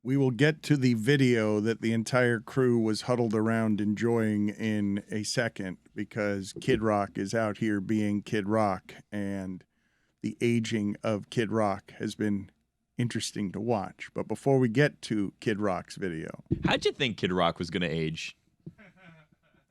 We will get to the video that the entire crew was huddled around enjoying in a second because Kid Rock is out here being Kid Rock, and the aging of Kid Rock has been interesting to watch. But before we get to Kid Rock's video. How'd you think Kid Rock was going to age?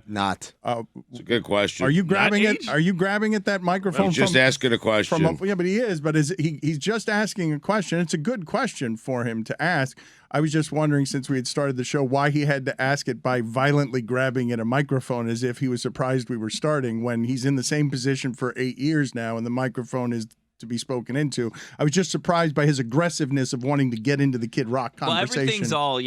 Not. It's a good question. Are you grabbing it? Are you grabbing at that microphone? I'm just asking a question. Yeah, but he is. But he's just asking a question. It's a good question for him to ask. I was just wondering, since we had started the show, why he had to ask it by violently grabbing at a microphone as if he was surprised we were starting when he's in the same position for 8 years now and the microphone is to be spoken into. I was just surprised by his aggressiveness of wanting to get into the Kid Rock conversation. Well, everything's all,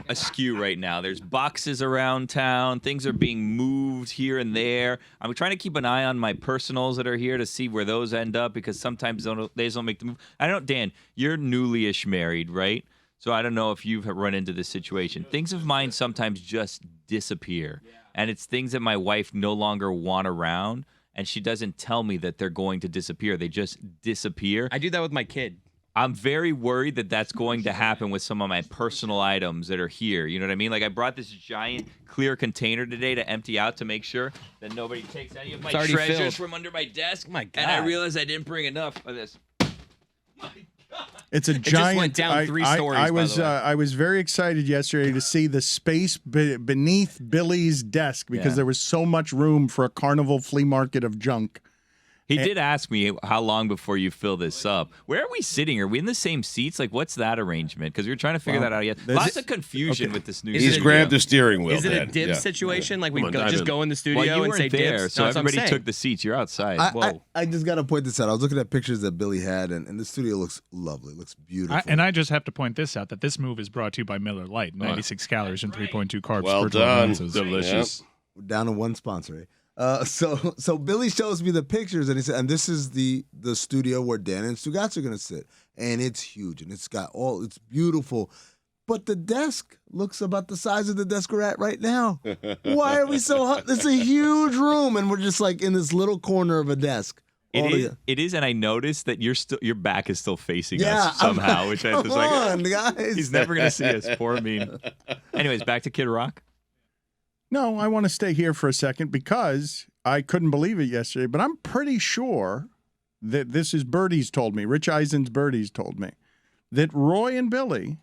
askew right now. There's boxes around town. Things are being moved here and there. I'm trying to keep an eye on my personals that are here to see where those end up because sometimes they don't make the move. I don't, Dan, you're newly-ish married, right? So I don't know if you've run into this situation. Things of mine sometimes just disappear. And it's things that my wife no longer want around. And she doesn't tell me that they're going to disappear. They just disappear. I do that with my kid. I'm very worried that that's going to happen with some of my personal items that are here. You know what I mean? Like I brought this giant clear container today to empty out to make sure that nobody takes any of my treasures filled. from under my desk. Oh my God. And I realized I didn't bring enough of this. It's a giant. It just went down 3 stories. I was very excited yesterday to see the space beneath Billy's desk because there was so much room for a carnival flea market of junk. He did ask me how long before you fill this up. Where are we sitting? Are we in the same seats? Like, what's that arrangement? Because we were trying to figure that out yet. Lots of confusion with this new. He's grabbed the steering wheel. Is it a dibs situation? Like we just go in the studio you and say there, dibs? so everybody took the seats. You're outside. I just got to point this out. I was looking at pictures that Billy had, and the studio looks lovely. It looks beautiful. And I just have to point this out, that this move is brought to you by Miller Lite. 96 calories and 3.2 carbs. Well per 12 done. ounces. Delicious. Yep. We're down to one sponsor, eh? So Billy shows me the pictures, and he said, and this is the studio where Dan and Stugotz are going to sit, and it's huge, and it's beautiful, but the desk looks about the size of the desk we're at right now. Why are we so hot? It's a huge room, and we're just like in this little corner of a desk. It is, and I noticed that your back is still facing us somehow, which I was like, guys. He's never going to see us. Poor me. Anyways, back to Kid Rock. No, I want to stay here for a second because I couldn't believe it yesterday, but I'm pretty sure that this is Birdie's told me, Rich Eisen's Birdie's told me, that Roy and Billy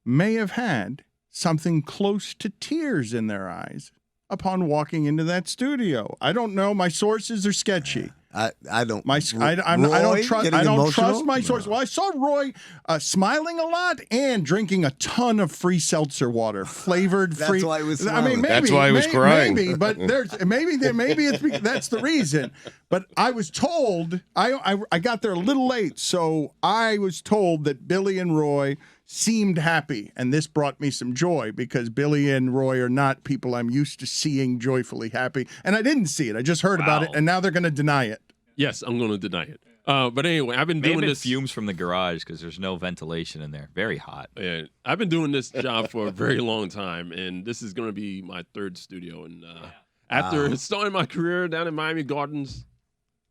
may have had something close to tears in their eyes upon walking into that studio. I don't know. My sources are sketchy. I don't. I don't trust my sources. Well, I saw Roy smiling a lot and drinking a ton of free seltzer water, flavored free. That's why he was smiling. I mean, maybe, that's why he was crying. Maybe, but maybe that's the reason. But I was told I got there a little late, so I was told that Billy and Roy seemed happy, and this brought me some joy because Billy and Roy are not people I'm used to seeing joyfully happy, and I didn't see it. I just heard about it, and now they're going to deny it. Yes, I'm going to deny it. But anyway, I've been doing this. Fumes from the garage because there's no ventilation in there. Very hot. Yeah, I've been doing this job for a very long time, and this is going to be my 3rd studio. And after starting my career down in Miami Gardens,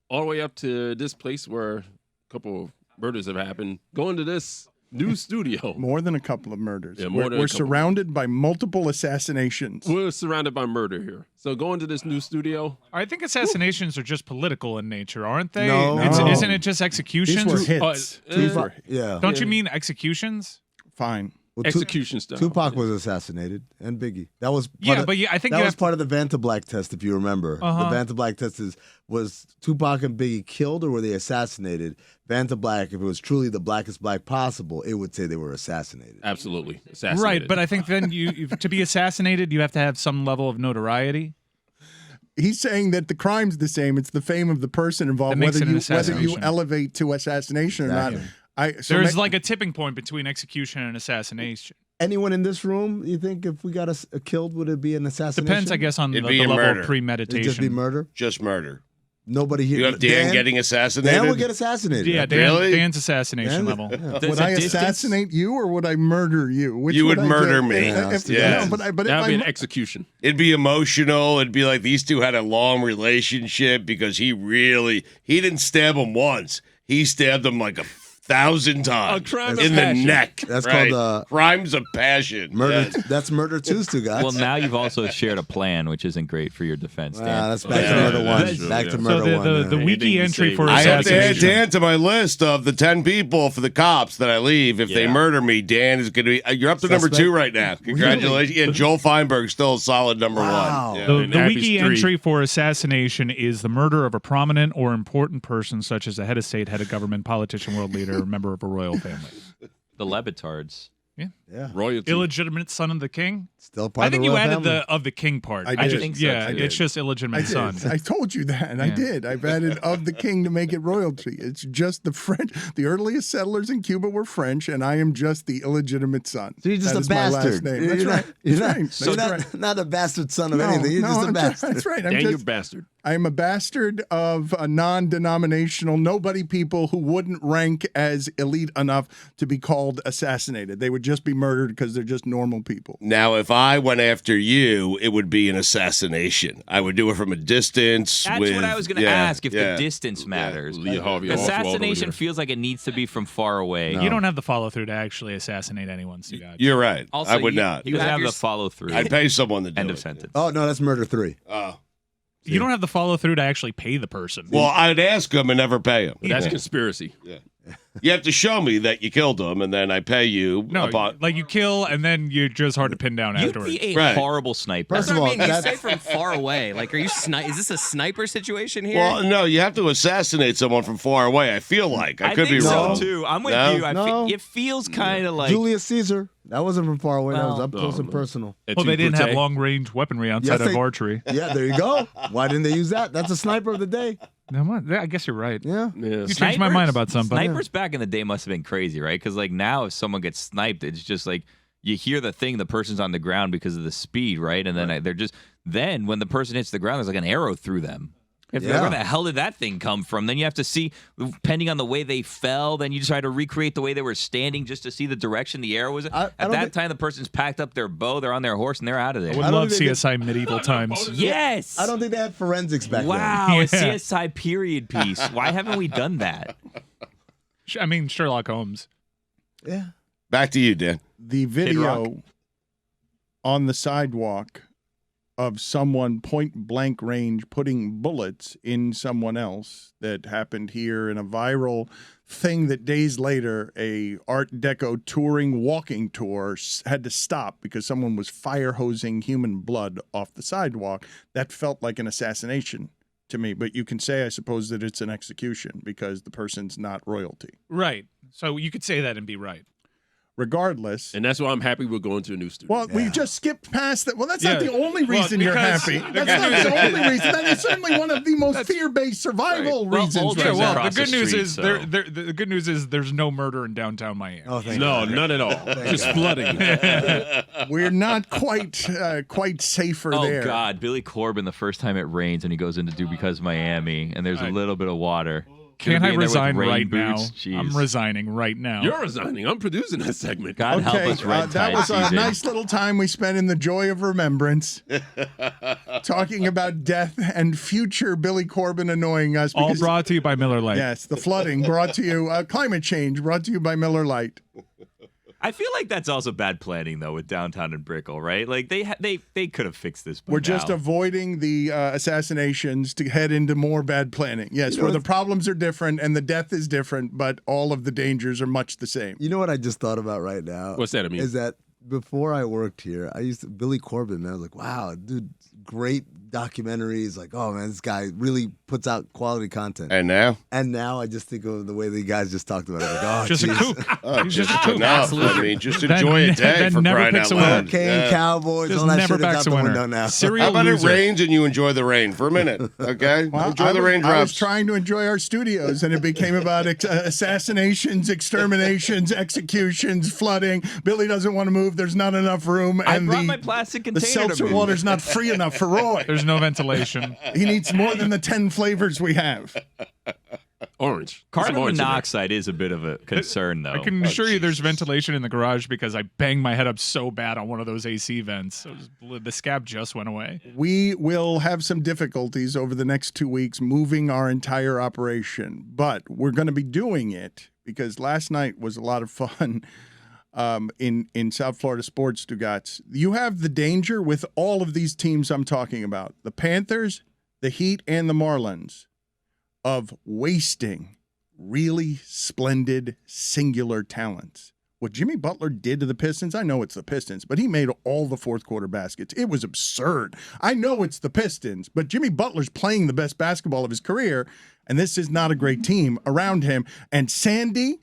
all the way up to this place where a couple of murders have happened, going to this new studio. More than a couple of murders. Yeah, we're surrounded by multiple assassinations. We're surrounded by murder here. So going to this new studio. I think assassinations are just political in nature, aren't they? No. Isn't it just executions? These were hits. Yeah. Don't you mean executions? Fine. Well, Execution style. Tupac was assassinated, and Biggie. That was I think that was part of the Vanta Black test, if you remember. The Vanta Black test was Tupac and Biggie killed or were they assassinated? Vanta Black, if it was truly the blackest black possible, it would say they were assassinated. Absolutely, assassinated. Right, but I think then to be assassinated, you have to have some level of notoriety. He's saying that the crime's the same. It's the fame of the person involved, whether you elevate to assassination or not. There's like a tipping point between execution and assassination. Anyone in this room, you think if we got killed, would it be an assassination? Depends, I guess, on the level of premeditation. It'd just be murder? Just murder. Nobody here. You have Dan getting assassinated? Dan would get assassinated. Yeah, Dan's assassination level. Yeah. Would I assassinate you or would I murder you? You would murder me. That would be an execution. It'd be emotional. It'd be like these two had a long relationship because he didn't stab him once. He stabbed him like 1,000 times crime of in the passion. neck. That's right? called crimes of passion. murder. Yes. That's murder too, Stugotz. Well, now you've also shared a plan, which isn't great for your defense, Dan. That's back Yeah, to murder that's one. true, Back yeah. to So murder one. the yeah. wiki Anything to entry save for it. I have to add assassination. Dan to my list of the 10 people for the cops that I leave. If they Yeah. murder me, Dan is going to be. You're up to number Suspect? 2 right now. Congratulations. And Joel Feinberg's still a solid number Wow. 1. Yeah. The, And the Abby's wiki 3. entry for assassination is the murder of a prominent or important person, such as a head of state, head of government, politician, world leader, or member of a royal family. The LeBatards. Yeah, Royalty. Illegitimate son of the king. still part I think of the you royal added family. the of the king part. I I did. just, think so, yeah, too. it's just I illegitimate did. son. I told you that, and I Yeah. did. I've added of the king to make it royalty. It's just the French. The earliest settlers in Cuba were French, and I am just the illegitimate son. So you're just That a is my last bastard. name. You're That's not- right. You're That's not, right. you're That's right. not a bastard son of No, anything. You're no, just a I'm bastard. That's right. I'm Dan, you're just. bastard. I am a bastard of a non-denominational, nobody people who wouldn't rank as elite enough to be called assassinated. They would just be murdered because they're just normal people. Now, if I went after you, it would be an assassination. I would do it from a distance. That's with, what I was going to ask, if the distance matters. Lee Harvey Oswald over Assassination here. feels like it needs to be from far away. You don't have the follow through to actually assassinate anyone, Stugotz. You're right. Also, I would you- not. You would have have your the follow through. I'd pay someone to do End it. of sentence. Oh no, that's murder 3. Oh. You don't have the follow through to actually pay the person. Well, I'd ask them and never pay them. That's conspiracy. You have to show me that you killed them, and then I pay you. no, upon, like you kill and then you're just hard to pin down You'd afterwards. be a Right. horrible sniper. First That's of what all, I mean. You that's- say from far away. Like, are you is this a sniper situation here? well, no, you have to assassinate someone from far away. I feel like I could think be so wrong. too. I'm with No? you. No. It feels kind of like Julius Caesar. That wasn't from far away. that was Well, up close no, and no. personal. Well, they didn't have Brute. long range weaponry outside Yes, of they- archery. Yeah, there you go. Why didn't they use that? That's a sniper of the day. No, I guess you're right. Yeah. Yeah. You changed my mind about something. Snipers back in the day must have been crazy, right? Because like now, if someone gets sniped, it's just like you hear the thing, the person's on the ground because of the speed, right? And then they're just when the person hits the ground, there's like an arrow through them. If Yeah. where the hell did that thing come from? Then you have to see, depending on the way they fell, then you try to recreate the way they were standing just to see the direction the arrow was. I At don't that think- time, the person's packed up their bow, they're on their horse, and they're out of there. I would I don't love think they CSI medieval times. Yes. I don't think they had forensics back Wow, Yeah. a CSI period piece. Why haven't we done that? I mean, Sherlock Holmes. then. Yeah. Back to you, Dan. The Rock. video on the sidewalk of someone point blank range putting bullets in someone else that happened here in a viral thing that days later a Art Deco touring walking tour had to stop because someone was fire hosing human blood off the sidewalk. That felt like an assassination to me, but you can say, I suppose, that it's an execution because the person's not royalty. Right. So you could say that and be right. Regardless. And that's why I'm happy we're going to a new studio. Well, we just skipped past that. Well, that's not Yeah. the only Well, reason you're because happy. the That's good not news- the only reason. That is certainly one of the most fear-based survival Well, reasons. Ultra's Yeah, right well, now. across the good the news street, is so- the good news is there's no murder in downtown Miami. Oh, thank no, God. none at all. Just flooding. We're not quite safer Oh there. God, Billy Corbin. The first time it rains and he goes into Do Because Miami, and there's a little bit of water. Can't I Gonna be in there with resign rain right now? boots? Jeez. I'm resigning right now. You're resigning. I'm producing that segment. God help Okay, us, red that tie was a season. nice little time we spent in the joy of remembrance, talking about death and future Billy Corbin annoying us. All because- brought to you by Miller Lite. Yes, the flooding brought to you, climate change brought to you by Miller Lite. I feel like that's also bad planning though with downtown and Brickell, right? Like they could have fixed this. By We're just now. avoiding the assassinations to head into more bad planning. Yes, where the problems are different and the death is different, but all of the dangers are much the same. You know what I just thought about right now? What's that, I mean? Is that before I worked here, Billy Corbin, man, I was like, wow, dude, great documentaries. Like, oh, man, this guy really puts out quality content. And now? And now I just think of the way the guys just talked about it. Like, oh, Just a geez. kook. Oh, He's just just a kook. enough. I mean, just enjoy a day that for never crying picks out a winner. loud. Cocaine, Yeah. Cowboys, Just all that never shit is backs out a the winner. window now. Serial How about loser. it rains and you enjoy the rain for a minute? Okay? Well, enjoy I the was raindrops. trying to enjoy our studios, and it became about assassinations, exterminations, executions, flooding. Billy doesn't want to move. There's not enough room, I and brought my plastic the container to seltzer move. water's not free enough for Roy. There's no ventilation. He needs more than the 10 flavors we have. orange. Carbon Some orange in there. monoxide is a bit of a concern, though. I can assure you there's ventilation in the garage because I banged my head up so bad on one of those AC vents. So the scab just went away. We will have some difficulties over the next 2 weeks moving our entire operation, but we're going to be doing it because last night was a lot of fun in South Florida sports, Stugotz. You have the danger with all of these teams I'm talking about, the Panthers, the Heat, and the Marlins, of wasting really splendid singular talents. What Jimmy Butler did to the Pistons, I know it's the Pistons, but he made all the fourth quarter baskets. It was absurd. I know it's the Pistons, but Jimmy Butler's playing the best basketball of his career, and this is not a great team around him. And Sandy,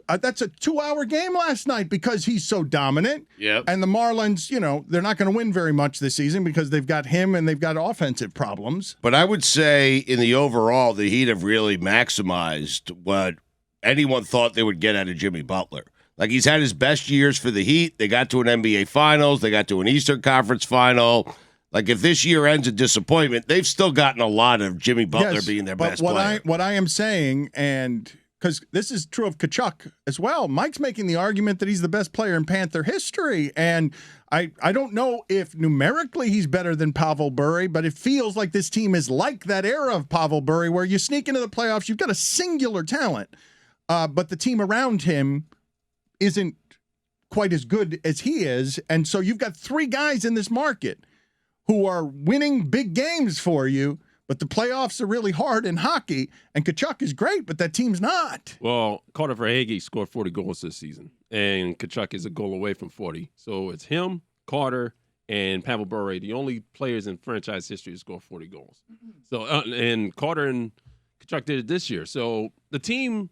that's a 2-hour game last night because he's so dominant. Yep. And the Marlins, they're not going to win very much this season because they've got him and they've got offensive problems. But I would say in the overall, the Heat have really maximized what anyone thought they would get out of Jimmy Butler. Like, he's had his best years for the Heat. They got to an NBA Finals. They got to an Eastern Conference Final. Like, if this year ends in disappointment, they've still gotten a lot of Jimmy Butler being their best player. What I am saying, and because this is true of Tkachuk as well, Mike's making the argument that he's the best player in Panther history. And I don't know if numerically he's better than Pavel Bure, but it feels like this team is like that era of Pavel Bure where you sneak into the playoffs, you've got a singular talent, but the team around him isn't quite as good as he is. And so you've got 3 guys in this market who are winning big games for you, but the playoffs are really hard in hockey, and Tkachuk is great, but that team's not. Well, Carter Verhaeghe scored 40 goals this season, and Tkachuk is a goal away from 40. So it's him, Carter, and Pavel Bure, the only players in franchise history to score 40 goals. So and Carter and Tkachuk did it this year. So the team,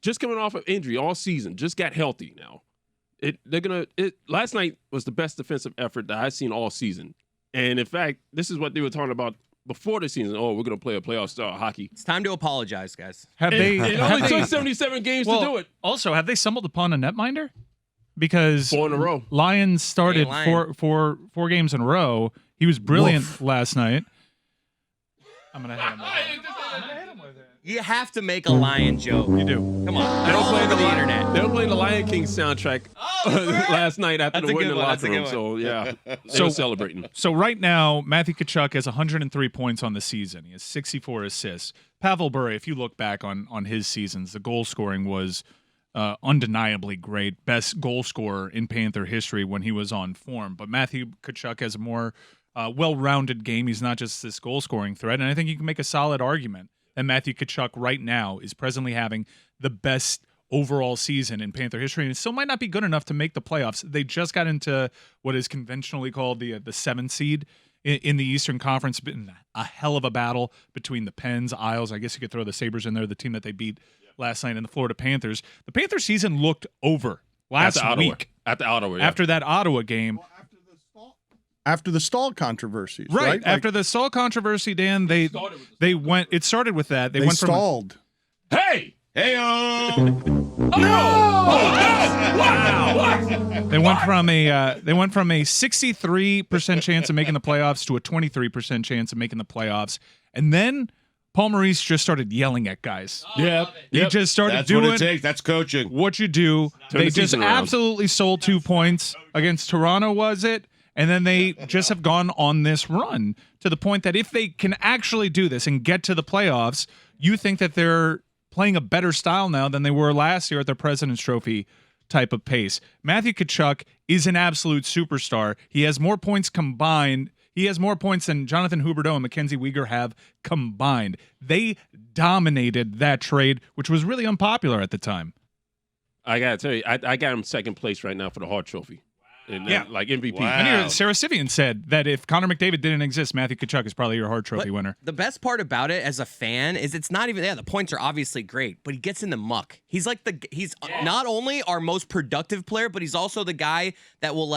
just coming off of injury all season, just got healthy now. Last night was the best defensive effort that I've seen all season. And in fact, this is what they were talking about before the season. Oh, we're going to play a playoff style hockey. It's time to apologize, guys. It only took 77 games to do it. Also, have they stumbled upon a netminder? Because 4 in a row. Lions started four games in a row. He was brilliant last night. I'm going to hit him with it. You have to make a lion joke. You do. Come on. They don't play over the internet. They were playing the Lion King soundtrack last night after the win in the locker room. So, yeah, they were celebrating. So right now, Matthew Tkachuk has 103 points on the season. He has 64 assists. Pavel Bure, if you look back on his seasons, the goal scoring was undeniably great. Best goal scorer in Panther history when he was on form. But Matthew Tkachuk has a more well-rounded game. He's not just this goal-scoring threat. And I think you can make a solid argument that Matthew Tkachuk right now is presently having the best overall season in Panther history, and it still might not be good enough to make the playoffs. They just got into what is conventionally called the 7th seed in the Eastern Conference. Been a hell of a battle between the Pens, Isles. I guess you could throw the Sabres in there, the team that they beat last night, and the Florida Panthers. The Panther season looked over last week. After Ottawa, yeah. After that Ottawa game. After the Stahl controversies, right? After the Stahl controversy, Dan, they went. It started with that. They went stalled. Hey! Hey-o! What? They went from a 63% chance of making the playoffs to a 23% chance of making the playoffs, and then Paul Maurice just started yelling at guys. He just started That's doing what it takes. That's coaching. what you do. Turn They the just season around. absolutely sold 2 points against Toronto, was it? And then they just have gone on this run to the point that if they can actually do this and get to the playoffs, you think that they're playing a better style now than they were last year at their President's Trophy type of pace. Matthew Tkachuk is an absolute superstar. He has more points combined. He has more points than Jonathan Huberdeau and Mackenzie Weegar have combined. They dominated that trade, which was really unpopular at the time. I got to tell you, I got him second place right now for the Hart Trophy. And, like MVP. Wow. And here, Sarah Sivian said that if Connor McDavid didn't exist, Matthew Tkachuk is probably your Hart Trophy winner. The best part about it as a fan is it's not even the points are obviously great, but he gets in the muck. He's like he's not only our most productive player, but he's also the guy that will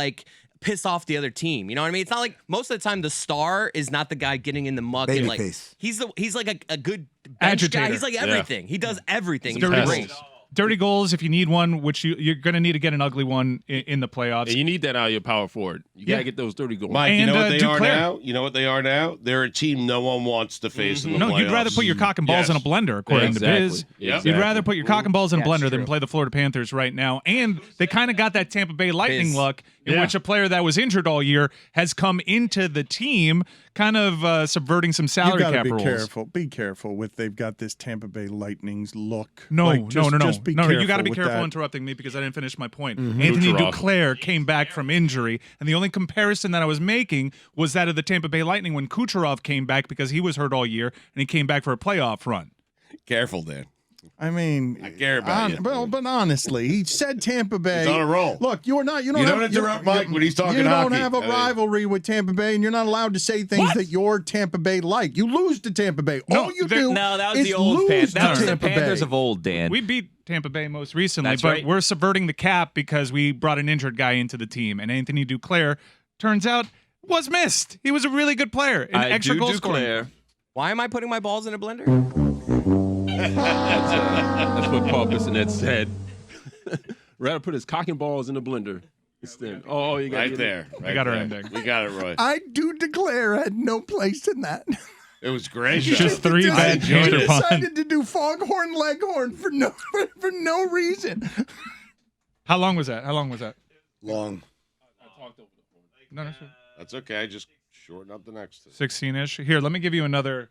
piss off the other team. You know what I mean? It's not like most of the time the star is not the guy getting in the muck. Baby and face. He's like a good bench Agitator. guy. He's like everything. He does everything. He's Dirty great. Bulls. Dirty goals, if you need one, which you're going to need to get an ugly one in the playoffs. And you need that out of your power forward. You got to get those dirty goals. Mike, you And, know what they are Duclair. now? You know what they are now? They're a team no one wants to face in the No, playoffs. you'd rather put your cock and balls in a blender, according to Biz. Yeah, You'd rather put your cock and balls in a That's blender than true. play the Florida Panthers right now. And they kind of got that Tampa Bay Lightning Biz. luck in which a player that was injured all year has come into the team, kind of subverting some You salary got to cap be rules. careful. Be careful with they've got this Tampa Bay Lightning's look. No, Like, just be no. careful You got to be with careful that. interrupting me because I didn't finish my point. Anthony Kucherov. Duclair came back from injury, and the only comparison that I was making was that of the Tampa Bay Lightning when Kucherov came back because he was hurt all year and he came back for a playoff run. Careful, Dan. I mean, I care about you. But honestly, he said Tampa Bay. He's on a roll. Look, you're not. You You don't don't interrupt Mike when he's talking You don't hockey. have a I mean- rivalry with Tampa Bay, and you're not allowed to say things that your Tampa Bay like. You lose to Tampa Bay. All you do No, that was is the old lose Panthers. to That was the Tampa Panthers Bay. of old, Dan. We beat Tampa Bay most recently, That's but right. we're subverting the cap because we brought an injured guy into the team, and Anthony Duclair turns out was missed. He was a really good player. An I extra do goal scoring. declare. Why am I putting my balls in a blender? That's what Paul Bissonnette said. Rather put his cock and balls in the blender instead. Oh, you got Right there. Right got our there. ending. We got it right. I do declare had no place in that. It was great. Just three I bad Panther puns. decided to do foghorn leghorn for no reason. How long was that? Long. No, sure. That's okay. Just shorten up the next. 16-ish. Here, let me give you another.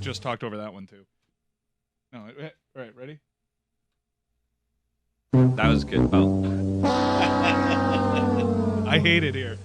Just talked over that one too. No, all right, ready? That was good. Oh, I hate it here.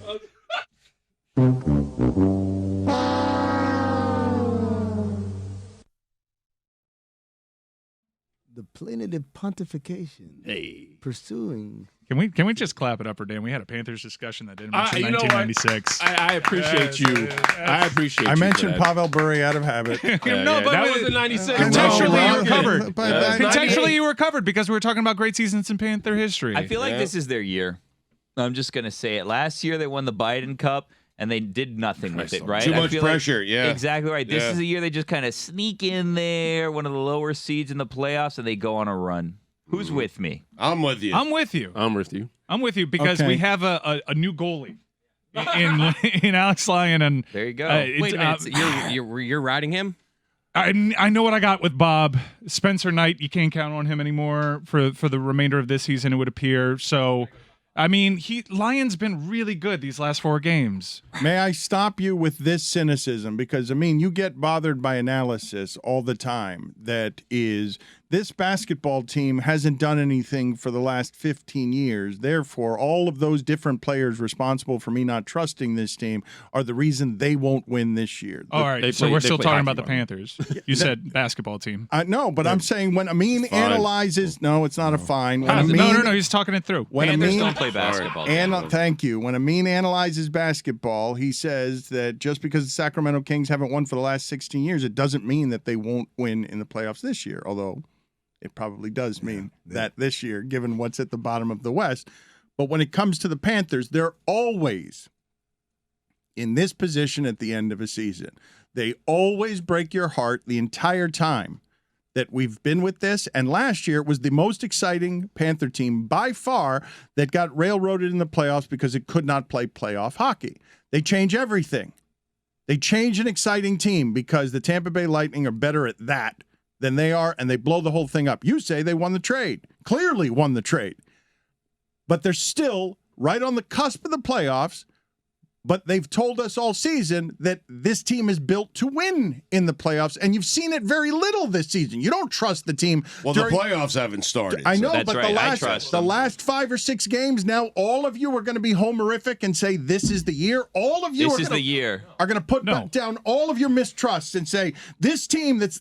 The plaintive pontification. Hey. Pursuing. Can we just clap it up for Dan? We had a Panthers discussion that didn't mention You know what? 1996. I appreciate you. I appreciate you. I for mentioned that. Pavel Bure out of habit. No, Yeah, but that was in 96. Contextually, you were But- covered. but- Contextually, you were covered because we were talking about great seasons in Panther history. I feel like this is their year. I'm just gonna say it. Last year they won the Biden Cup and they did nothing with it, right? Too I much feel like- pressure, yeah. Exactly right. This Yeah. is a year they just kind of sneak in there, one of the lower seeds in the playoffs, and they go on a run. Who's with me? I'm with you. I'm with you. I'm with you. I'm with you because Okay. we have a new goalie in Alex Lyon, and There you go. it's, Wait a minute. So you're riding him? I know what I got with Bob Spencer Knight. You can't count on him anymore for the remainder of this season, it would appear. So, I mean, Lyon's been really good these last 4 games. May I stop you with this cynicism? Because, I mean, you get bothered by analysis all the time that is, this basketball team hasn't done anything for the last 15 years. Therefore, all of those different players responsible for me not trusting this team are the reason they won't win this year. All right, they so play- we're they still play talking hockey, about the Bob. Panthers. You said basketball team. No, but I'm saying when Amin analyzes, no, it's not a fine. When No, Amin, no, he's talking it through. When Panthers Amin, don't play basketball. Thank you. When Amin analyzes basketball, he says that just because the Sacramento Kings haven't won for the last 16 years, it doesn't mean that they won't win in the playoffs this year, although it probably does mean that this year, given what's at the bottom of the West. But when it comes to the Panthers, they're always in this position at the end of a season. They always break your heart the entire time that we've been with this. And last year it was the most exciting Panther team by far that got railroaded in the playoffs because it could not play playoff hockey. They change everything. They change an exciting team because the Tampa Bay Lightning are better at that than they are, and they blow the whole thing up. You say they won the trade. Clearly won the trade. But they're still right on the cusp of the playoffs. But they've told us all season that this team is built to win in the playoffs, and you've seen it very little this season. You don't trust the team. Well, during- the playoffs haven't started. I so- know, That's but right. I trust the them. last 5 or 6 games, now all of you are going to be homerific and say this is the year. All of you This are is gonna, the year. are going to put No. down all of your mistrusts and say this team that's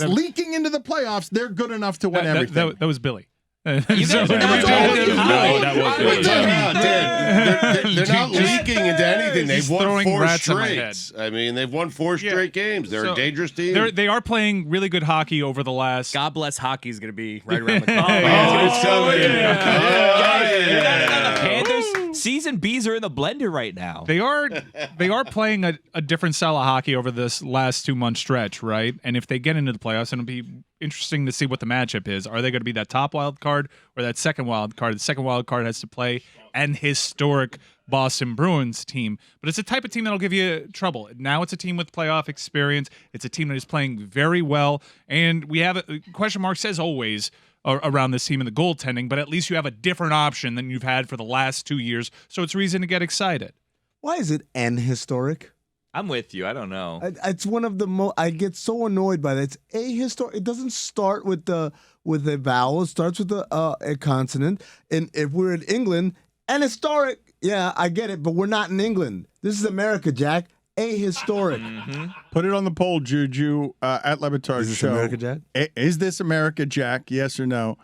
leaking into the playoffs, they're good enough to win everything. That was Billy. You guys No, are that's not all doing you it. do. No, that was I Billy. would tell you. They're not leaking into anything. They've He's won throwing 4 rats at my head. straight. I mean, they've won 4 Yeah. straight games. They're So, a dangerous team. They are playing really good hockey over the last. God bless hockey is going to be right around the Oh, corner. it's coming. yeah. Oh, You're not in on the yeah. Panthers? C's and B's are in the blender right now. They are playing a different style of hockey over this last 2-month stretch, right? And if they get into the playoffs, it'll be interesting to see what the matchup is. Are they going to be that top wild card or that second wild card? The second wild card has to play an historic Boston Bruins team, but it's a type of team that'll give you trouble. Now it's a team with playoff experience. It's a team that is playing very well, and we have question marks as always around this team in the goaltending, but at least you have a different option than you've had for the last 2 years, so it's reason to get excited. Why is it an historic? I'm with you. I don't know. It's one of the most. I get so annoyed by that. It's ahistoric. It doesn't start with the vowel. It starts with a consonant. And if we're in England, an historic. Yeah, I get it, but we're not in England. This is America, Jack. Ahistoric. Put it on the poll, Juju, at LeBatard Is this Show. America, Jack? Is this America, Jack? Yes or no?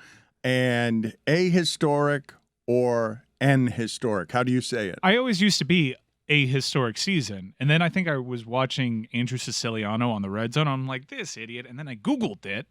And ahistoric or an historic? How do you say it? I always used to be a historic season, and then I think I was watching Andrew Siciliano on the Red Zone. I'm like, this idiot, and then I Googled it,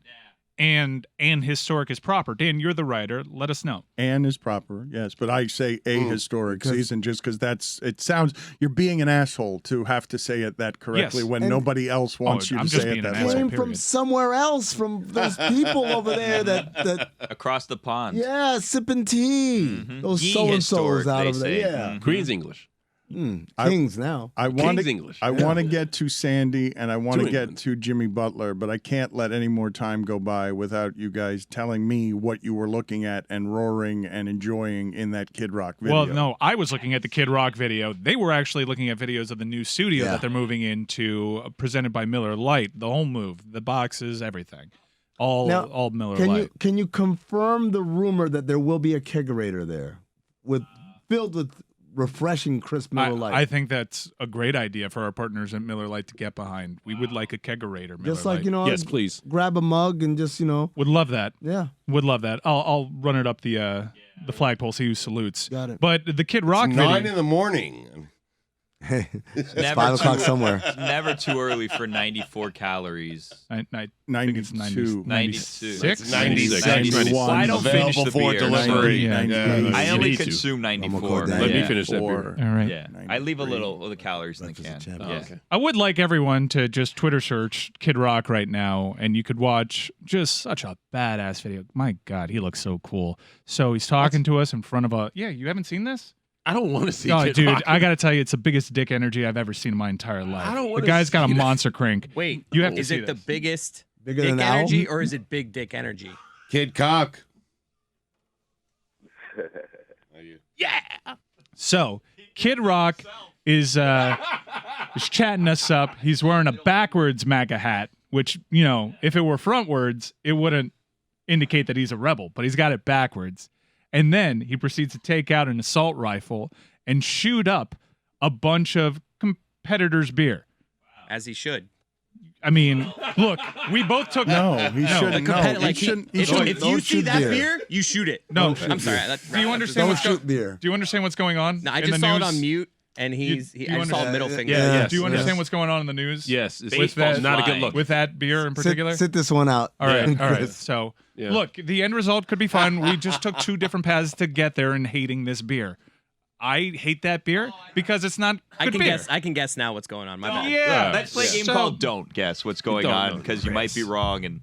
and historic is proper. Dan, you're the writer. Let us know. An is proper, yes, but I say a historic season just because it sounds you're being an asshole to have to say it that correctly Yes. when And- nobody else wants you I'm to just say it being that an way. asshole. Came from period. somewhere else, from those people over there that Across the pond. yeah, sipping tea. Those Ye so and historic, so's out they over there. say. Yeah, Queen's English. Kings now. I want King's to English. I want to get to Sandy and I want To to get England. to Jimmy Butler, but I can't let any more time go by without you guys telling me what you were looking at and roaring and enjoying in that Kid Rock video. Well, no, I was looking at the Kid Rock video. They were actually looking at videos of the new studio Yeah. that they're moving into, presented by Miller Lite. The whole move, the boxes, everything, all Miller Lite. Can you confirm the rumor that there will be a kegerator there, filled with refreshing crisp Miller Lite? I think that's a great idea for our partners at Miller Lite to get behind. We would like a kegerator. Miller Just like Lite. Yes, please. grab a mug and just would love that. yeah. Would love that. I'll run it up the flagpole. See who salutes. Got it. But the Kid Rock 9 video. in the morning. Hey, it's Never 5 o'clock too- somewhere. Never too early for 94 calories. I think it's 92. 96. 96. 91. Well, I don't finish Available the for beer. delivery. Yeah. I You only need to. consume I'm 94. gonna call it Let me Yeah. finish that Or- beer. All right. Yeah. I leave a little of the calories in the Breakfast can. of Oh, Yeah. okay. I would like everyone to just Twitter search Kid Rock right now, and you could watch just such a badass video. My God, he looks so cool. So he's talking to us in front of a. Yeah, you haven't seen this? I don't want to see Oh, Kid dude, Rock. I got to tell you, it's the biggest dick energy I've ever seen in my entire life. I don't The wanna guy's got a see that. monster crank. Wait, You have to is see it the this. biggest Bigger dick than Al? energy or is it big dick energy? Kid Cock. So Kid Rock is chatting us up. He's wearing a backwards MAGA hat, which, if it were frontwards, it wouldn't indicate that he's a rebel, but he's got it backwards. And then he proceeds to take out an assault rifle and shoot up a bunch of competitors' beer. As he should. I mean, look, we both took No, he shouldn't. No, Compet- he like, shouldn't. if, shouldn't. if don't you see shoot that beer. beer, you shoot it. No, I'm sorry. do you understand Don't what's shoot beer. Do you understand what's going on? No, I in just the saw it news? on mute, and you I just saw a understand- middle finger. Yeah, yes, Do you understand yes. what's going on in the news? Yes, it's With that- not a good look. With that beer in particular? Sit this one out. All right, Yeah. all right. Chris. So, Yeah. look, the end result could be fun. We just took two different paths to get there in hating this beer. I hate that beer because it's not good beer. I can guess now what's going on. My bad. Yeah. Let's play a game So- called Don't Guess What's Going Don't On know, because you might be wrong and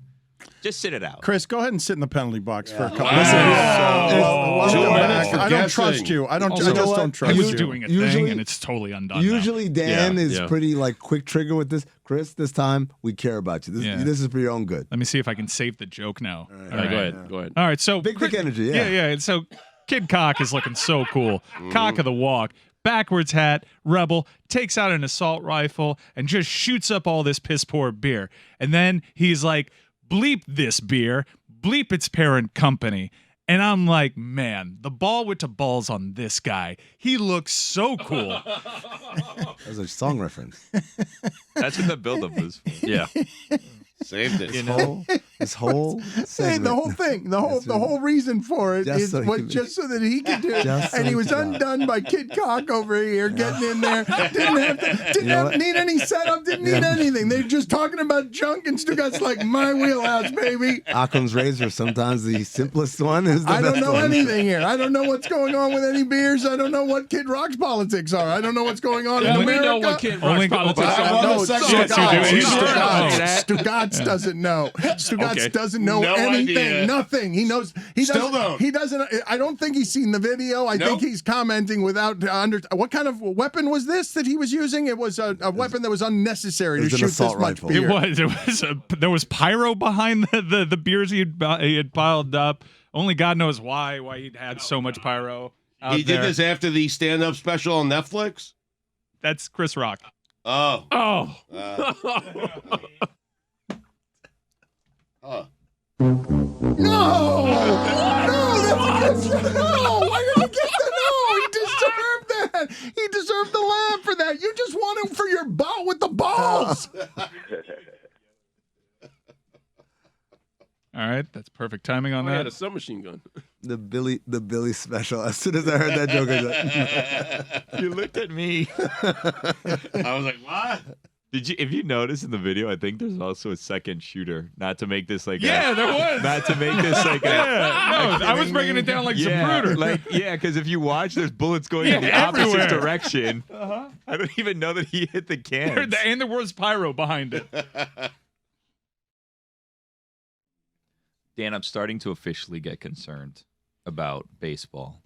just sit it out. Chris, go ahead and sit in the penalty box for a couple. Wow. Listen, Wow. 2 Welcome minutes back. I don't Guessing. trust you. I Also, just what? don't I trust was you. doing a thing, Usually- and it's totally undone now. Usually Dan is yeah. pretty quick trigger with this. Chris, this time we care about you. This, Yeah. this is for your own good. Let me see if I can save the joke now. right. All All right, go ahead. Go ahead. All right, so Big dick energy, yeah. yeah. So Kid Cock is looking so cool. Cock of the walk, backwards hat, rebel, takes out an assault rifle and just shoots up all this piss poor beer. And then he's like, bleep this beer, bleep its parent company. And I'm like, man, the ball with the balls on this guy. He looks so cool. That was a song reference. That's what the buildup was for. Yeah. Saved it. You know? This whole Hey, segment. the whole thing, the whole reason for it Just is so he can- just so that he could do it. Just so And he he was can- undone by Kid Cock over here getting in there. Didn't know what? need any setup, didn't need anything. They're just talking about junk, and Stugotz like my wheelhouse, baby. Occam's razor. Sometimes the simplest one is the I don't best know one. anything here. I don't know what's going on with any beers. I don't know what Kid Rock's politics are. I don't know what's going on in Yeah, we America. know what Kid Only- Rock's politics I are. know Yes, Stugotz. you do. Stugotz doesn't know. Stugotz Okay. doesn't know No anything. idea. Nothing. He knows. He Still doesn't. don't. He doesn't. I don't think he's seen the video. I think Nope. he's commenting without under. What kind of weapon was this that he was using? It was a weapon that was unnecessary It to was an shoot this assault much rifle. beer. There was pyro behind the beers he had piled up. Only God knows why he'd had so much pyro out He did there. this after the stand-up special on Netflix. That's Chris Rock. Oh. Oh. No, that's no. Why did he get the no? He deserved that. He deserved the laugh for that. You just want him for your ball with the balls. All right, that's perfect timing on I had that. a submachine gun. The Billy special. As soon as I heard that joke, I was like, You looked at me. I was like, what? Did you? If you notice in the video, I think there's also a second shooter. Not to make this like Yeah, there was. Not to make this like Yeah, no, I was breaking it down like Zapruder. because if you watch, there's bullets going in the everywhere. opposite direction. I don't even know that he hit the can. And there was pyro behind it. Dan, I'm starting to officially get concerned about baseball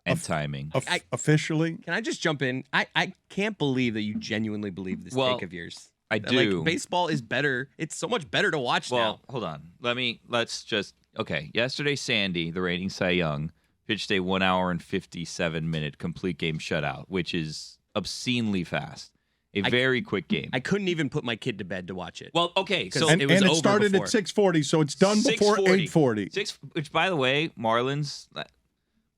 and timing. Officially, Can I just jump in? I can't believe that you genuinely believe this Well, take of yours. I That, do. Like, baseball is better. It's so much better to watch now. Well, hold on. Let's just okay. Yesterday, Sandy, the reigning Cy Young, pitched a 1 hour and 57-minute complete game shutout, which is obscenely fast. A very quick game. I couldn't even put my kid to bed to watch it. Well, okay, so and it was it over started before. at 6:40, so it's done before 8:40. Which, by the way, Marlins,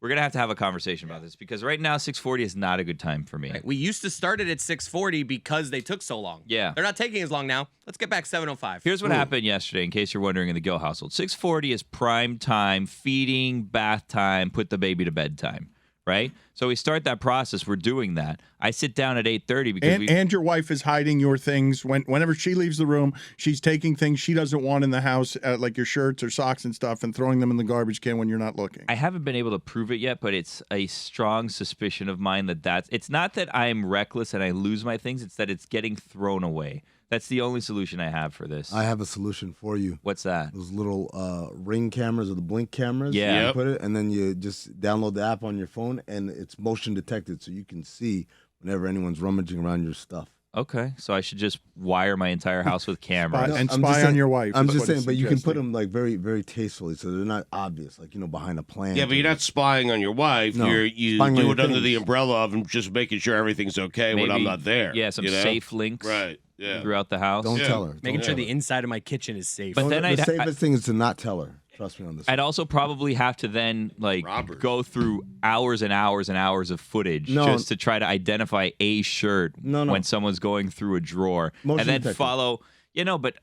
we're gonna have to have a conversation about this because right now 6:40 is not a good time for me. Right. We used to start it at 6:40 because they took so long. Yeah. They're not taking as long now. Let's get back 7:05. Here's what happened yesterday, in case you're wondering in the Gill household. 6:40 is prime time, feeding, bath time, put the baby to bed time, right? So we start that process. We're doing that. I sit down at 8:30 because And your wife is hiding your things. Whenever she leaves the room, she's taking things she doesn't want in the house, like your shirts or socks and stuff, and throwing them in the garbage can when you're not looking. I haven't been able to prove it yet, but it's a strong suspicion of mine that it's not that I'm reckless and I lose my things. It's that it's getting thrown away. That's the only solution I have for this. I have a solution for you. What's that? Those little Ring cameras or the Blink cameras. Yeah. You Yep. put it, and then you just download the app on your phone, and it's motion detected, so you can see whenever anyone's rummaging around your stuff. Okay, so I should just wire my entire house with cameras. And I'm spy just on saying- your wife. I'm is just what saying, it's but you can put suggesting. them like very, very tastefully, so they're not obvious, like behind a plant. Yeah, but you're not spying on your wife. No, You spying on do your it under the things. umbrella of just making sure everything's okay when I'm Maybe- not there. Yeah, some you know? safe links Right. Yeah. throughout the house. Don't Yeah. tell her. Making Don't sure tell the her. inside of my kitchen is safe. But then the I'd- safest thing is to not tell her. Trust me on this. I'd also probably have to then Robbers. go through hours and hours and hours of footage No. just to try to identify a shirt No. when someone's going through a drawer, Motion and then detected. follow. But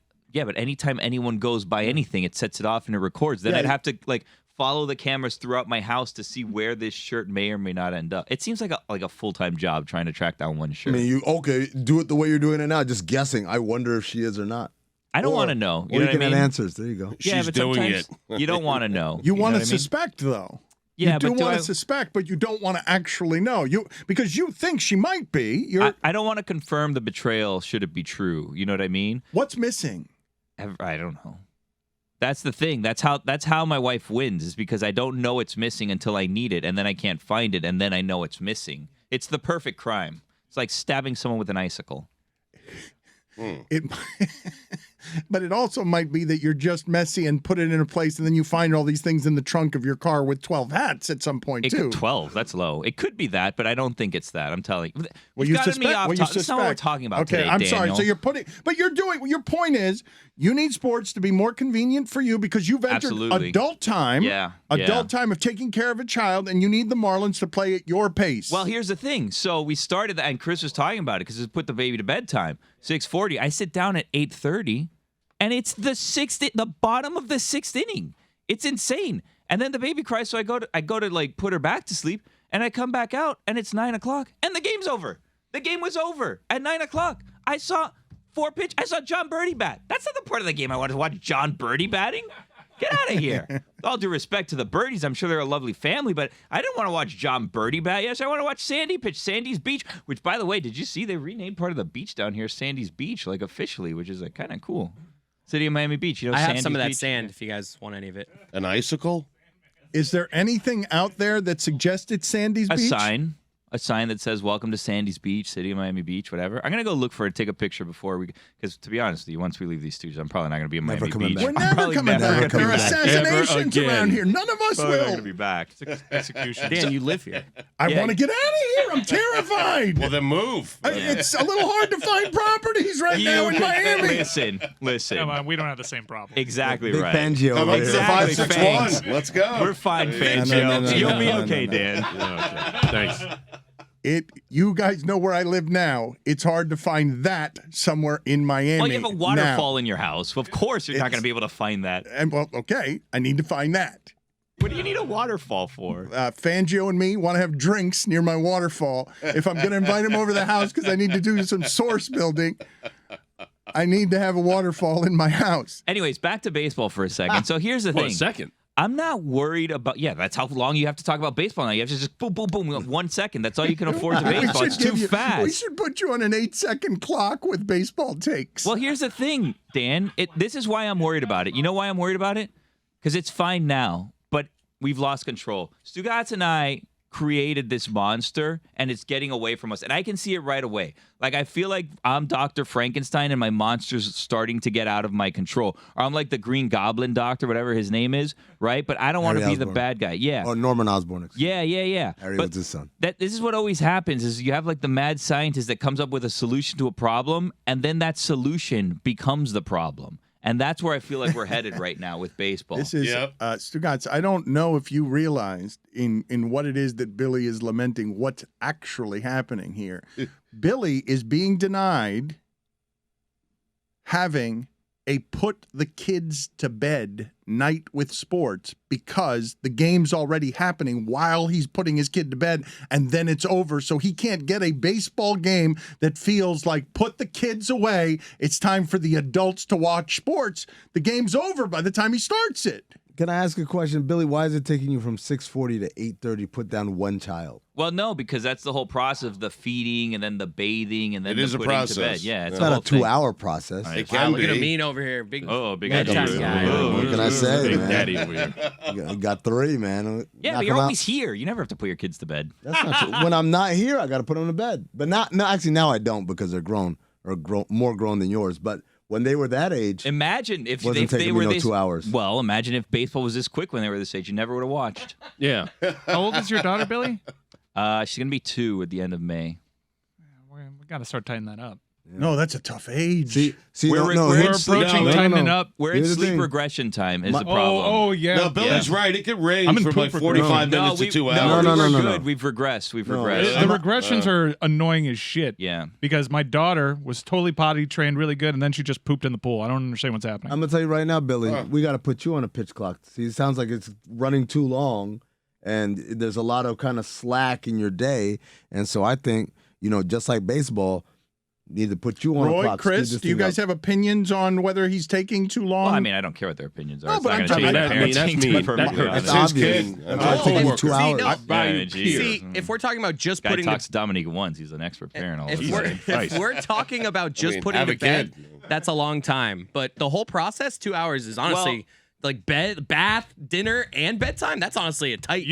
anytime anyone goes by anything, it sets it off and it records. Then Yeah. I'd have to follow the cameras throughout my house to see where this shirt may or may not end up. It seems like a full-time job trying to track down one I shirt. mean, do it the way you're doing it now, just guessing. I wonder if she is or not. I don't Or- want to know. Or You know you what can I mean? have answers. There you go. Yeah, She's but doing sometimes it. you don't want to know. You know want what to I mean? suspect, though. Yeah, you do but do want I- to suspect, but you don't want to actually know. Because you think she might be. I don't want to confirm the betrayal should it be true. You know what I mean? What's missing? I don't know. That's the thing. That's how my wife wins, is because I don't know it's missing until I need it, and then I can't find it, and then I know it's missing. It's the perfect crime. It's like stabbing someone with an icicle. It, but it also might be that you're just messy and put it in a place, and then you find all these things in the trunk of your car with 12 hats at some point It too. could 12. That's low. It could be that, but I don't think it's that. I'm telling you. Well, You've you gotten suspect. me off. Well, you That's not what we're suspect. talking about Okay, today, I'm sorry. Daniel. So you're putting, but you're doing. Your point is, you need sports to be more convenient for you because you've entered Absolutely. adult time. Yeah, Adult time of taking care of a child, and you need the Marlins to play at your pace. Well, here's the thing. So we started that, and Chris was talking about it because it's put the baby to bedtime. 6:40. I sit down at 8:30, and it's the bottom of the 6th inning. It's insane. And then the baby cries, so I go to like put her back to sleep, and I come back out, and it's 9 o'clock, and the game's over. The game was over at 9 o'clock. I saw 4 pitch. I saw John Birdie bat. That's not the part of the game I want to watch. John Birdie batting. Get out of here. With all due respect to the Birdies, I'm sure they're a lovely family, but I didn't want to watch John Birdie bat. Yes, I want to watch Sandy pitch, Sandy's Beach, which, by the way, did you see they renamed part of the beach down here Sandy's Beach, like officially, which is like kind of cool. City of Miami Beach, you know. I have Sandy's some of that Beach. sand if you guys want any of it. An icicle? Is there anything out there that suggested Sandy's A Beach? sign that says "Welcome to Sandy's Beach, City of Miami Beach," whatever. I'm gonna go look for it, take a picture before we, because to be honest with you, once we leave these studios, I'm probably not gonna be in Never Miami coming Beach. back. We're I'm never probably coming never back. gonna There are be back. assassinations Ever around again. here. None of us Probably not will. gonna be back. Execution. Dan, you live here. I Yeah. want to get out of here. I'm terrified. Well, then move. It's a little hard to find properties right now in Miami. Listen. Come on, we don't have the same problem. Exactly Big right. Fangio Come over up here. to the Exactly. 561. Thanks. Let's go. We're fine, fans. no, no, You'll no, be no, okay, no. Dan. Yeah, okay. Thanks. You guys know where I live now. It's hard to find that somewhere in Miami. Well, you have a waterfall now. in your house. Of course, you're not going to be able to find that. And well, okay, I need to find that. What do you need a waterfall for? Fangio and me want to have drinks near my waterfall. If I'm going to invite him over to the house because I need to do some source building, I need to have a waterfall in my house. Anyways, back to baseball for a second. So here's the For a thing. second. I'm not worried about. Yeah, that's how long you have to talk about baseball now. You have to just boom, boom, boom, 1 second. That's all you can afford to baseball. It's too We fast. should put you on an 8-second clock with baseball takes. Well, here's the thing, Dan. This is why I'm worried about it. You know why I'm worried about it? Because it's fine now, but we've lost control. Stugotz and I created this monster, and it's getting away from us. And I can see it right away. Like, I feel like I'm Dr. Frankenstein, and my monster's starting to get out of my control. Or I'm like the Green Goblin doctor, whatever his name is, right? But I don't want to Harry be the Osborn. bad guy. Yeah. Or Norman Osborn. excuse me. Yeah. Harry But was his son. this is what always happens is you have like the mad scientist that comes up with a solution to a problem, and then that solution becomes the problem. And that's where I feel like we're headed right now with baseball. This is Yep. Stugotz. I don't know if you realized in what it is that Billy is lamenting. What's actually happening here? Billy is being denied having a put the kids to bed night with sports because the game's already happening while he's putting his kid to bed, and then it's over. So he can't get a baseball game that feels like put the kids away. It's time for the adults to watch sports. The game's over by the time he starts it. Can I ask a question, Billy? Why is it taking you from 6:40 to 8:30 to put down one child? Well, no, because that's the whole process of the feeding and then the bathing and then It the is a putting to process. bed. Yeah, It's a not whole a thing. 2-hour process. It Wow, can look at be. Amin over here. Big. Oh, big Big idea. time guy. What can I say, Big man? daddy over here. You got 3, man. Yeah, Knock but you're 'em out. always here. You never have to put your kids to bed. That's not true. When I'm not here, I got to put them to bed. But actually now I don't because they're grown or more grown than yours. But when they were that age, Imagine if Wasn't they taking were me no this 2 hours. Well, imagine if baseball was this quick when they were this age. You never would have watched. Yeah. How old is your daughter, Billy? She's gonna be 2 at the end of May. We got to start tightening that up. No, that's a tough age. see, We're- no, we're We're here's- approaching no, no, tightening no. up. We're in Here's the sleep thing. regression time is My- the problem. Oh yeah. No, Billy's right. It could range I'm in from like poop 45 no, minutes we, to 2 no, hours. No, we're no, good. no. We've regressed. We've No, regressed. The regressions are annoying as shit. Yeah. Because my daughter was totally potty trained really good, and then she just pooped in the pool. I don't understand what's happening. I'm gonna tell you right now, Billy. We got to put you on a pitch clock. See, it sounds like it's running too long, and there's a lot of kind of slack in your day. And so I think just like baseball, need to put you on a Roy, clock. Chris, do you guys have opinions on whether he's taking too long? Well, I mean, I don't care what their opinions are. No, It's but not I'm going to change talking- my I mean, that's parenting, me. to be That perfectly hurts. honest. It's It's his obvious. kid. That's Oh, why it's taking you 2 see, hours. no, I buy you Yeah, beer. geez. See, if we're talking about just Guy putting the talks to Dominique once. He's an expert parent. All of a if we're, sudden. if we're talking about just mean, putting have to a bed, kid. that's a long time. But the whole process, 2 hours, is honestly like bath, dinner, and bedtime. That's honestly a tight.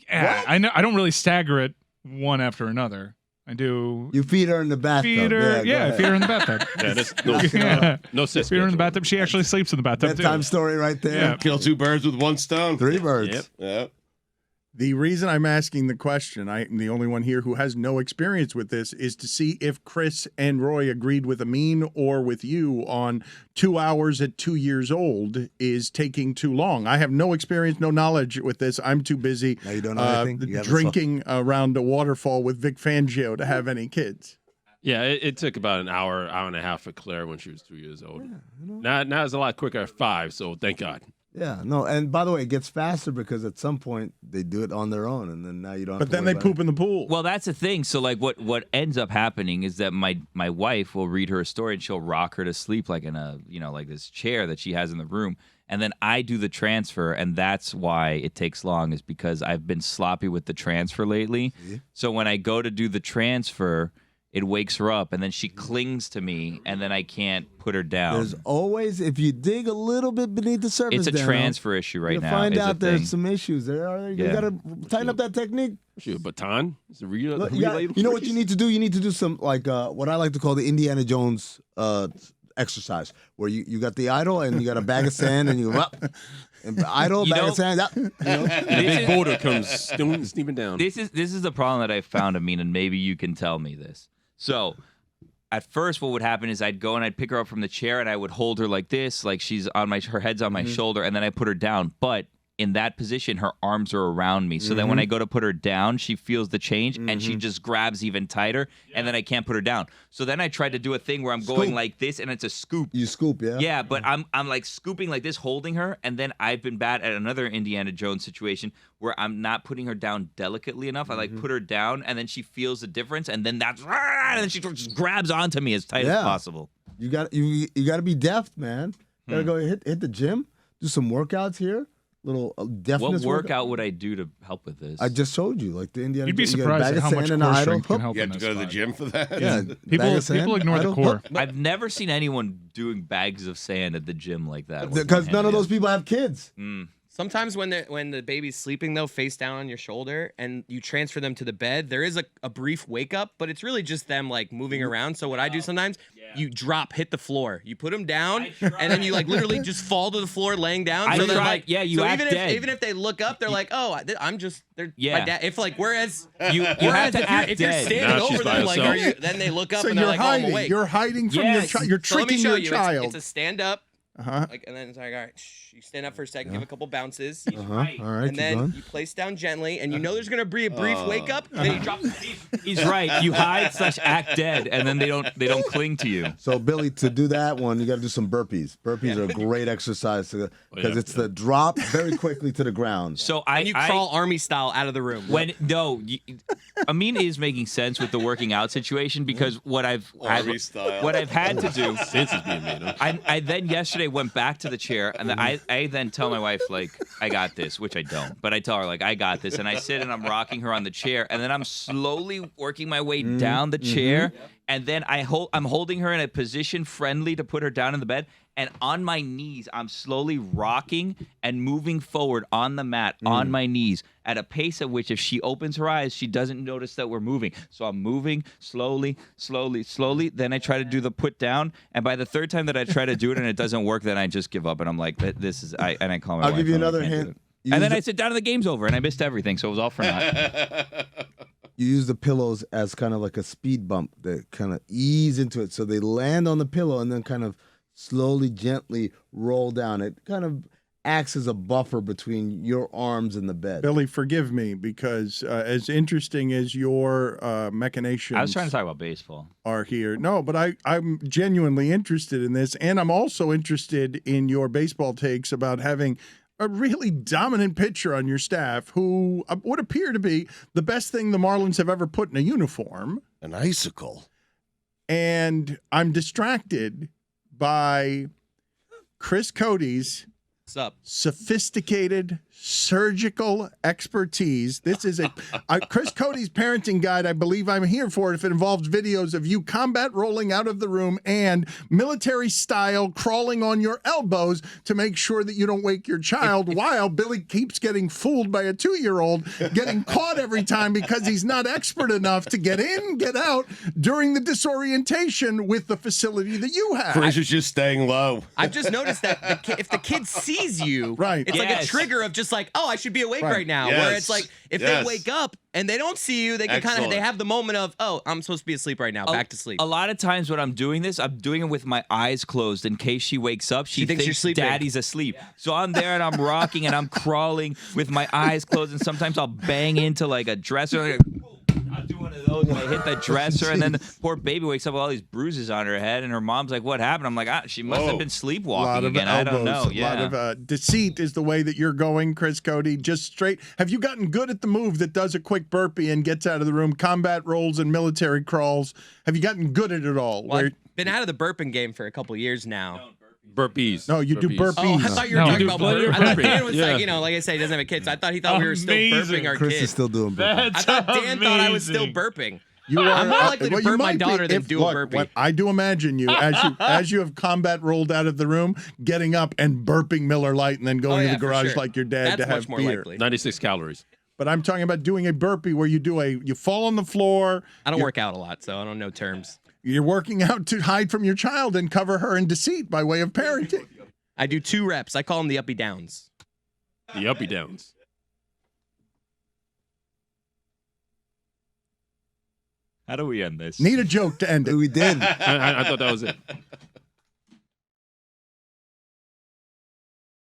I know. I don't really stagger it one after another. I do. You feed her in the bathtub. Feed her, go ahead. feed her in the bathtub. Yeah, that's no, Yeah. no sis. Feed her in the bathtub. She actually sleeps in the bathtub Bedtime too. story right there. Yeah. Kill 2 birds with 1 stone. 3 birds. Yep. Yeah. The reason I'm asking the question, I'm the only one here who has no experience with this, is to see if Chris and Roy agreed with Amin or with you on 2 hours at 2 years old is taking too long. I have no experience, no knowledge with this. I'm too busy Now you don't know anything? You haven't drinking around a waterfall with Vic Fangio to have any kids. Yeah, it took about an hour and a half for Claire when she was 2 years old. Now it's a lot quicker at 5, so thank God. Yeah, no, and by the way, it gets faster because at some point they do it on their own, and then now you don't. But then they poop in the pool. Well, that's the thing. So like what ends up happening is that my wife will read her a story and she'll rock her to sleep like in a, like this chair that she has in the room. And then I do the transfer, and that's why it takes long, is because I've been sloppy with the transfer lately. So when I go to do the transfer, it wakes her up, and then she clings to me, and then I can't put her down. There's always, if you dig a little bit beneath the surface, It's a transfer issue right you'll now. find is out the there's thing. some issues. You Yeah. got to tighten up that technique. Shoot, a baton? It's a relay. Look, you know what you need to do? You need to do some, like, what I like to call the Indiana Jones exercise, where you got the idol and you got a bag of sand and you go up. And idle, bag of sand, up. And the big boulder comes steaming down. This is the problem that I found, Amin, and maybe you can tell me this. So at first what would happen is I'd go and I'd pick her up from the chair and I would hold her like this, like she's on her head's on my shoulder, and then I put her down. But in that position, her arms are around me. So then when I go to put her down, she feels the change and she just grabs even tighter, and then I can't put her down. So then I tried to do a thing where I'm going like this, and it's a scoop. You scoop, yeah? Yeah, but I'm like scooping like this, holding her, and then I've been bad at another Indiana Jones situation where I'm not putting her down delicately enough. I like put her down, and then she feels the difference, and then and then she just grabs onto me as tight as possible. You got to be deft, man. You got to go hit the gym, do some workouts here. Little deafness. What workout would I do to help with this? I just showed you, like the Indiana. You'd be you got a surprised bag at of how much sand and core an idol. strength can help. You in have to this go to the spot. gym for that? Yeah, People ignore the core. I've never seen anyone doing bags of sand at the gym like that. with Because one none of hand. those people have kids. Sometimes when the baby's sleeping, though, face down on your shoulder, and you transfer them to the bed, there is a brief wake up, but it's really just them like moving around. So what I do sometimes, you hit the floor, you put them down, and then you like literally just fall to the floor laying down. I So they're tried- like, yeah, you so act dead. even if they look up, they're like, oh, I'm just they're Yeah. my dad. If like whereas you have to act if you're dead. standing Now she's over by them, like herself. then they look up So and they're you're like, oh, I'm hiding. awake. You're hiding from Yeah, your child. You're So let me tricking show your you. child. It's a stand up. Uh-huh. Like, and then it's like, all right, you stand up for a second, give a couple bounces, All right, and keep then going. you place down gently, and you know there's gonna be a brief wake up, and then you drop. He's right. You hide / act dead, and then they don't cling to you. So Billy, to do that one, you got to do some burpees. Burpees are a great exercise because it's the drop very quickly to the ground. So And you crawl army style out of the room. Amin is making sense with the working out situation, because what I've Army style. what I've had to do. Sense is being made. Huh? I then yesterday went back to the chair, and then I then tell my wife, like, I got this, which I don't, but I tell her, like, I got this, and I sit and I'm rocking her on the chair, and then I'm slowly working my way down the chair, and then I'm holding her in a position friendly to put her down in the bed, and on my knees I'm slowly rocking and moving forward on the mat on my knees at a pace at which, if she opens her eyes, she doesn't notice that we're moving. So I'm moving slowly. Then I try to do the put down, and by the third time that I try to do it and it doesn't work, then I just give up, and I'm like, this is and I call my wife. I'll give you and I another can't do hint. it. You And then use I sit down and the game's over, and I missed everything, so it was all for naught. You use the pillows as kind of like a speed bump that kind of ease into it, so they land on the pillow and then kind of slowly, gently roll down. It kind of acts as a buffer between your arms and the bed. Billy, forgive me, because as interesting as your machinations I was trying to talk about baseball. are here. No, but I'm genuinely interested in this, and I'm also interested in your baseball takes about having a really dominant pitcher on your staff who would appear to be the best thing the Marlins have ever put in a uniform. An icicle. And I'm distracted by Chris Cote's What's up? sophisticated surgical expertise. This is a Chris Cote's parenting guide. I believe I'm here for it if it involves videos of you combat rolling out of the room and military style crawling on your elbows to make sure that you don't wake your child, while Billy keeps getting fooled by a 2-year-old, getting caught every time because he's not expert enough to get in, get out during the disorientation with the facility that you have. Chris is just staying low. I've just noticed that if the kid sees you, Right. it's like a Yes. trigger of just like, oh, I should be awake right now. Yes. Where it's like, if Yes. they wake up and they don't see you, they can kind of, Excellent. they have the moment of, oh, I'm supposed to be asleep right now, back to sleep. A lot of times when I'm doing this, I'm doing it with my eyes closed in case she wakes up. She thinks you're sleeping. Daddy's asleep. So I'm there and I'm rocking and I'm crawling with my eyes closed, and sometimes I'll bang into like a dresser. I'll do one of those. goes and I hit the dresser, and then the poor baby wakes up with all these bruises on her head, and her mom's like, "What happened?" I'm like, she must have been sleepwalking again. I don't know. A lot of deceit is the way that you're going, Chris Cote. Just straight. Have you gotten good at the move that does a quick burpee and gets out of the room? Combat rolls and military crawls. Have you gotten good at it all? Well, I've been out of the burping game for a couple years now. Burpees. No, you do burpees. Oh, I thought you were No. talking You about do plenty burping. of I thought burping. Dan was Yeah. like, like I said, he doesn't have a kid, so I thought he thought we were still Amazing. burping our Chris kids. is still doing burpees. I thought Dan thought I was still burping. You are I'm more likely to well, you burp my might be daughter than if- do look, a burpee. what I do imagine you as you have combat rolled out of the room, getting up and burping Miller Lite, and then going to the for garage sure. like your dad That's to have much more beer. likely. 96 calories. But I'm talking about doing a burpee where you fall on the floor. I don't work out a lot, so I don't know terms. You're working out to hide from your child and cover her in deceit by way of parenting. I do 2 reps. I call them the uppy downs. The uppy downs. How do we end this? Need a joke to end it. We did. I thought that was it.